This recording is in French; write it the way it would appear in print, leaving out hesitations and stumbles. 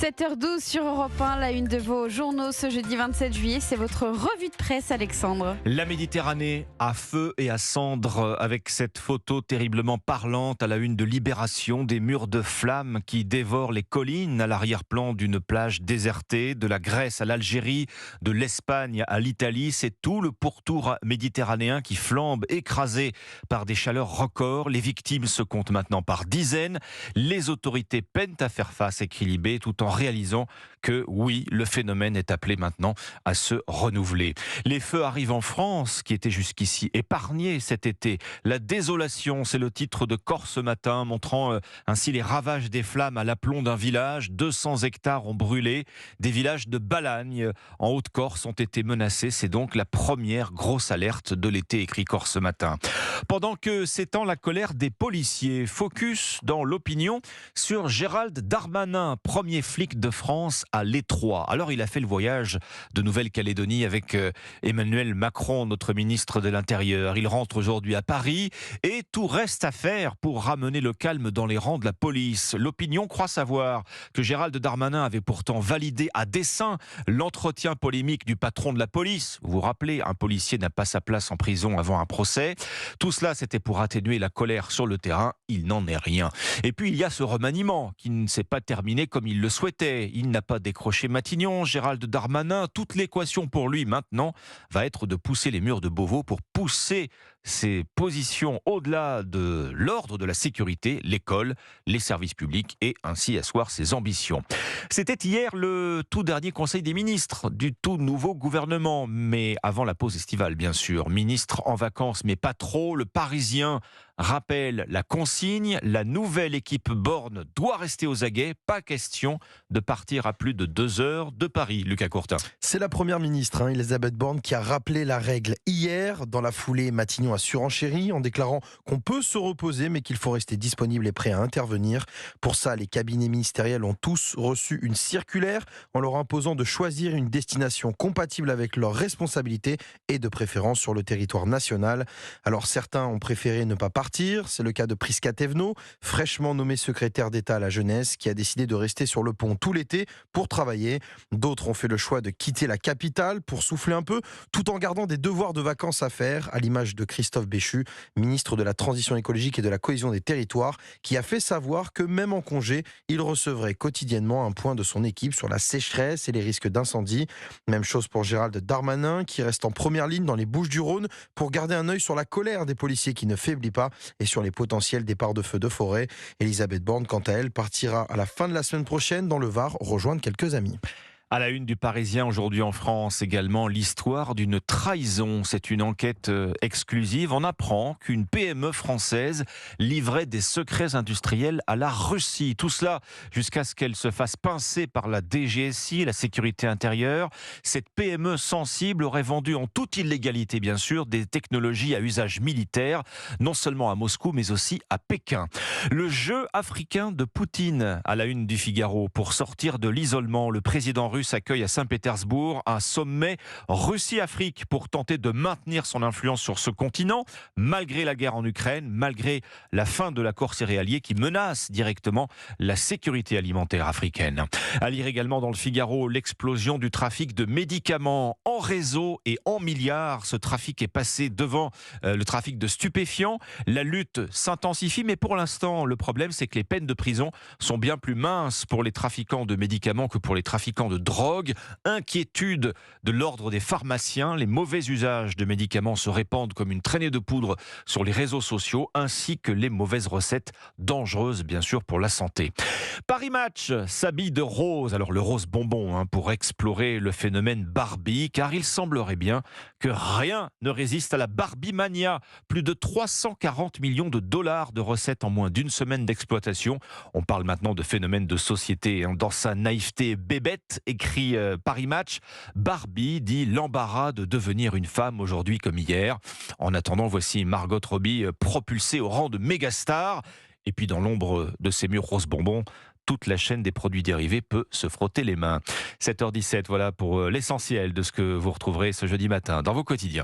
7h12 sur Europe 1, la une de vos journaux ce jeudi 27 juillet, c'est votre revue de presse, Alexandre. La Méditerranée à feu et à cendres, avec cette photo terriblement parlante à la une de Libération, des murs de flammes qui dévorent les collines à l'arrière-plan d'une plage désertée, de la Grèce à l'Algérie, de l'Espagne à l'Italie. C'est tout le pourtour méditerranéen qui flambe, écrasé par des chaleurs records. Les victimes se comptent maintenant par dizaines. Les autorités peinent à faire face, écrit Libé, tout en réalisant que oui, le phénomène est appelé maintenant à se renouveler. Les feux arrivent en France, qui était jusqu'ici épargnée cet été. La désolation, c'est le titre de Corse ce matin, montrant ainsi les ravages des flammes à l'aplomb d'un village. 200 hectares ont brûlé. Des villages de Balagne, en Haute-Corse, ont été menacés. C'est donc la première grosse alerte de l'été, écrit Corse ce matin. Pendant que s'étend la colère des policiers, focus dans l'opinion sur Gérald Darmanin, premier flic de France à l'étroit. Alors il a fait le voyage de Nouvelle-Calédonie avec Emmanuel Macron, notre ministre de l'Intérieur. Il rentre aujourd'hui à Paris et tout reste à faire pour ramener le calme dans les rangs de la police. L'opinion croit savoir que Gérald Darmanin avait pourtant validé à dessein l'entretien polémique du patron de la police. Vous vous rappelez, un policier n'a pas sa place en prison avant un procès. Tout cela, c'était pour atténuer la colère sur le terrain. Il n'en est rien. Et puis, il y a ce remaniement qui ne s'est pas terminé comme il le souhaitait. Il n'a pas décroché Matignon, Gérald Darmanin. Toute l'équation pour lui maintenant va être de pousser les murs de Beauvau pour pousser ses positions au-delà de l'ordre de la sécurité, l'école, les services publics et ainsi asseoir ses ambitions. C'était hier le tout dernier Conseil des ministres du tout nouveau gouvernement, mais avant la pause estivale bien sûr. Ministre en vacances, mais pas trop. Le Parisien rappelle la consigne, la nouvelle équipe Borne doit rester aux aguets, pas question de partir à plus de 2 heures de Paris. Lucas Courtin. C'est la première ministre, Elisabeth Borne, qui a rappelé la règle hier. Dans la foulée, Matignon a surenchéri en déclarant qu'on peut se reposer, mais qu'il faut rester disponible et prêt à intervenir. Pour ça, les cabinets ministériels ont tous reçu une circulaire en leur imposant de choisir une destination compatible avec leurs responsabilités et de préférence sur le territoire national. Alors certains ont préféré ne pas partir. C'est le cas de Prisca Thévenot, fraîchement nommé secrétaire d'État à la jeunesse, qui a décidé de rester sur le pont tout l'été pour travailler. D'autres ont fait le choix de quitter la capitale pour souffler un peu, tout en gardant des devoirs de vacances à faire, à l'image de Christophe Béchu, ministre de la Transition écologique et de la Cohésion des territoires, qui a fait savoir que même en congé, il recevrait quotidiennement un point de son équipe sur la sécheresse et les risques d'incendie. Même chose pour Gérald Darmanin, qui reste en première ligne dans les Bouches-du-Rhône pour garder un œil sur la colère des policiers qui ne faiblit pas et sur les potentiels départs de feux de forêt. Elisabeth Borne, quant à elle, partira à la fin de la semaine prochaine dans le Var rejoindre quelques amis. À la une du Parisien aujourd'hui en France également, l'histoire d'une trahison. C'est une enquête exclusive. On apprend qu'une PME française livrait des secrets industriels à la Russie. Tout cela jusqu'à ce qu'elle se fasse pincer par la DGSI, la sécurité intérieure. Cette PME sensible aurait vendu en toute illégalité, bien sûr, des technologies à usage militaire, non seulement à Moscou, mais aussi à Pékin. Le jeu africain de Poutine à la une du Figaro. Pour sortir de l'isolement, le président russe accueille à Saint-Pétersbourg un sommet Russie-Afrique pour tenter de maintenir son influence sur ce continent, malgré la guerre en Ukraine, malgré la fin de l'accord céréalier qui menace directement la sécurité alimentaire africaine. À lire également dans le Figaro l'explosion du trafic de médicaments en réseau et en milliards. Ce trafic est passé devant le trafic de stupéfiants. La lutte s'intensifie, mais pour l'instant, le problème, c'est que les peines de prison sont bien plus minces pour les trafiquants de médicaments que pour les trafiquants de drogue. Inquiétude de l'ordre des pharmaciens. Les mauvais usages de médicaments se répandent comme une traînée de poudre sur les réseaux sociaux, ainsi que les mauvaises recettes, dangereuses bien sûr pour la santé. Paris Match s'habille de rose, alors le rose bonbon, pour explorer le phénomène Barbie, car il semblerait bien que rien ne résiste à la Barbie mania. Plus de 340 millions de dollars de recettes en moins d'une semaine d'exploitation. On parle maintenant de phénomène de société. Dans sa naïveté bébête, écrit Paris Match, Barbie dit l'embarras de devenir une femme aujourd'hui comme hier. En attendant, voici Margot Robbie propulsée au rang de mégastar. Et puis dans l'ombre de ces murs rose bonbon, toute la chaîne des produits dérivés peut se frotter les mains. 7h17, voilà pour l'essentiel de ce que vous retrouverez ce jeudi matin dans vos quotidiens.